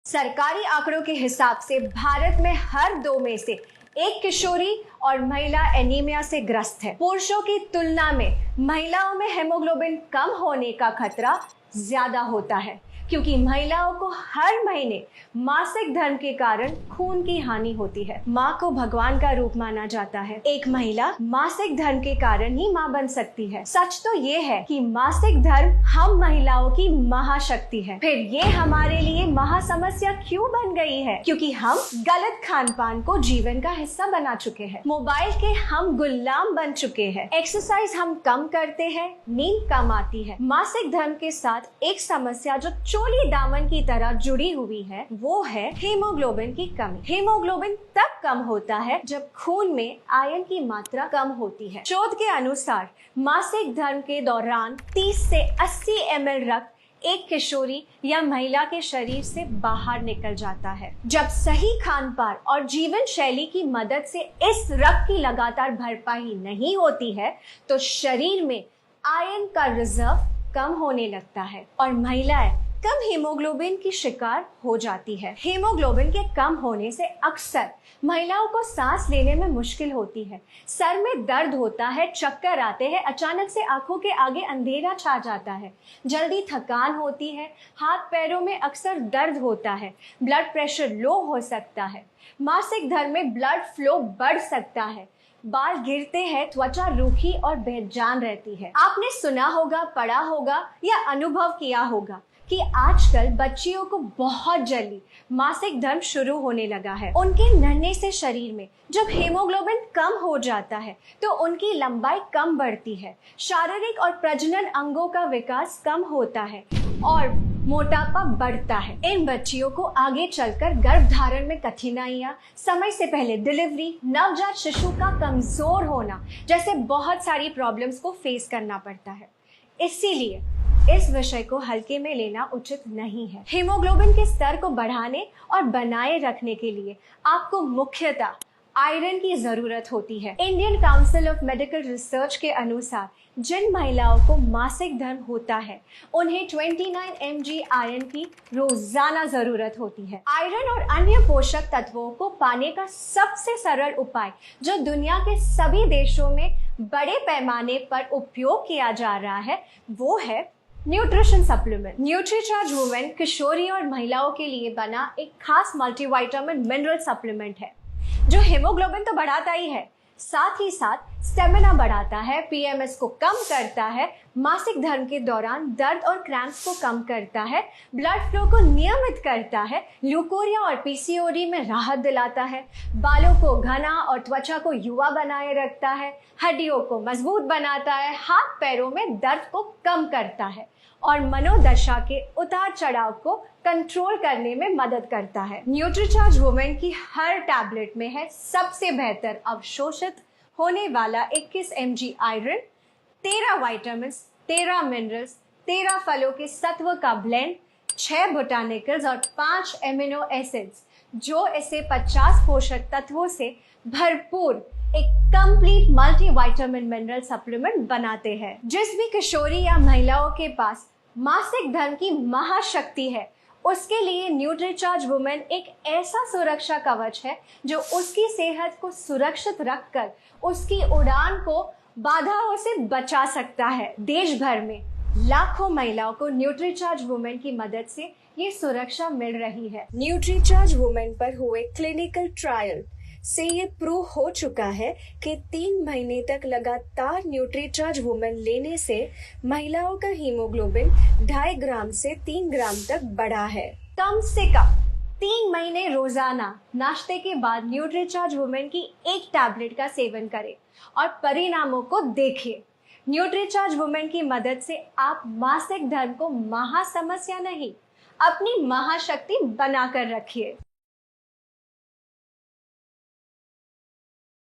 सरकारी आंकड़ों के हिसाब से भारत में हर 2 में से एक किशोरी और महिला एनीमिया से ग्रस्त है। पुरुषों की तुलना में महिलाओं में हेमोग्लोबिन कम होने का खतरा ज्यादा होता है, क्योंकि महिलाओं को हर महीने मासिक धर्म के कारण खून की हानि होती है। माँ को भगवान का रूप माना जाता है। एक महिला मासिक धर्म के कारण ही माँ बन सकती है। सच तो ये है कि मासिक धर्म हम महिलाओं की महाशक्ति है। फिर ये हमारे लिए महासमस्या क्यों बन गई है? क्योंकि हम गलत खान पान को जीवन का हिस्सा बना चुके हैं। मोबाइल के हम गुलाम बन चुके हैं। एक्सरसाइज हम कम करते हैं, नींद कम आती है। मासिक धर्म के साथ एक समस्या जो चोली दामन की तरह जुड़ी हुई है, वो है हीमोग्लोबिन की कमी। हीमोग्लोबिन तब कम होता है जब खून में आयरन की मात्रा कम होती है। शोध के अनुसार मासिक धर्म के दौरान 30 से 80 ml रक्त एक किशोरी या महिला के शरीर से बाहर निकल जाता है। जब सही खान पान और जीवन शैली की मदद से इस रक्त की लगातार भरपाई नहीं होती है, तो शरीर में आयरन का रिजर्व कम होने लगता है और महिलाएं कम हीमोग्लोबिन की शिकार हो जाती है। हीमोग्लोबिन के कम होने से अक्सर महिलाओं को सांस लेने में मुश्किल होती है, सर में दर्द होता है, चक्कर आते हैं, अचानक से आंखों के आगे अंधेरा छा जाता है, जल्दी थकान होती है, हाथ पैरों में अक्सर दर्द होता है, ब्लड प्रेशर लो हो सकता है, मासिक धर्म में ब्लड फ्लो बढ़ सकता है, बाल गिरते हैं, त्वचा रूखी और बेजान रहती है। आपने सुना होगा, पढ़ा होगा या अनुभव किया होगा कि आजकल बच्चियों को बहुत जल्दी मासिक धर्म शुरू होने लगा है। उनके नन्हे से शरीर में जब हीमोग्लोबिन कम हो जाता है तो उनकी लंबाई कम बढ़ती है, शारीरिक और प्रजनन अंगों का विकास कम होता है और मोटापा बढ़ता है। इन बच्चियों को आगे चलकर गर्भधारण में कठिनाइयां, समय से पहले डिलीवरी, नवजात शिशु का कमजोर होना जैसे बहुत सारी प्रॉब्लम्स को फेस करना पड़ता है। इसीलिए इस विषय को हल्के में लेना उचित नहीं है। हीमोग्लोबिन के स्तर को बढ़ाने और बनाए रखने के लिए आपको मुख्यतः आयरन की जरूरत होती है। Indian council of medical research के अनुसार जिन महिलाओं को मासिक धर्म होता है, उन्हें 29 mg आयरन की रोजाना जरूरत होती है। आयरन और अन्य पोषक तत्वों को पाने का सबसे सरल उपाय जो दुनिया के सभी देशों में बड़े पैमाने पर उपयोग किया जा रहा है, वो है न्यूट्रिशन सप्लीमेंट। न्यूट्रीचार्ज वुमेन किशोरी और महिलाओं के लिए बना एक खास मल्टीविटामिन मिनरल सप्लीमेंट है, जो हेमोग्लोबिन तो बढ़ाता ही है, साथ ही साथ स्टेमिना बढ़ाता है, पीएमएस को कम करता है, मासिक धर्म के दौरान दर्द और क्रैम्प्स को कम करता है, ब्लड फ्लो को नियमित करता है, ल्यूकोरिया और पीसीओडी में राहत दिलाता है, बालों को घना और त्वचा को युवा बनाए रखता है, हड्डियों को मजबूत बनाता है, हाथ पैरों में दर्द को कम करता है और मनोदशा के उतार चढ़ाव को कंट्रोल करने में मदद करता है। न्यूट्रीचार्ज वुमेन की हर टैबलेट में है सबसे बेहतर अवशोषित होने वाला 21 mg आयरन, 13 विटामिन्स, 13 मिनरल्स, 13 फलों के सत्व का ब्लेंड, 6 बोटानिकल्स और 5 एमिनो एसिड्स, जो इसे 50 पोषक तत्वों से भरपूर एक कंप्लीट मल्टीविटामिन मिनरल सप्लीमेंट बनाते हैं। जिस भी किशोरी या महिलाओं के पास मासिक धर्म की महाशक्ति है, उसके लिए न्यूट्रीचार्ज वुमेन एक ऐसा सुरक्षा कवच है जो उसकी सेहत को सुरक्षित रखकर उसकी उड़ान को बाधाओं से बचा सकता है। देश भर में लाखों महिलाओं को न्यूट्रीचार्ज वुमेन की मदद से ये सुरक्षा मिल रही है। न्यूट्रीचार्ज वुमेन पर हुए क्लिनिकल ट्रायल से ये प्रूव हो चुका है कि 3 महीने तक लगातार न्यूट्रीचार्ज वुमेन लेने से महिलाओं का हीमोग्लोबिन 2.5 ग्राम से 3 ग्राम तक बढ़ा है। कम से कम 3 महीने रोजाना नाश्ते के बाद न्यूट्रीचार्ज वुमेन की एक टैबलेट का सेवन करें और परिणामों को देखिए। न्यूट्रीचार्ज वुमेन की मदद से आप मासिक धर्म को महासमस्या नहीं, अपनी महाशक्ति बनाकर रखिए।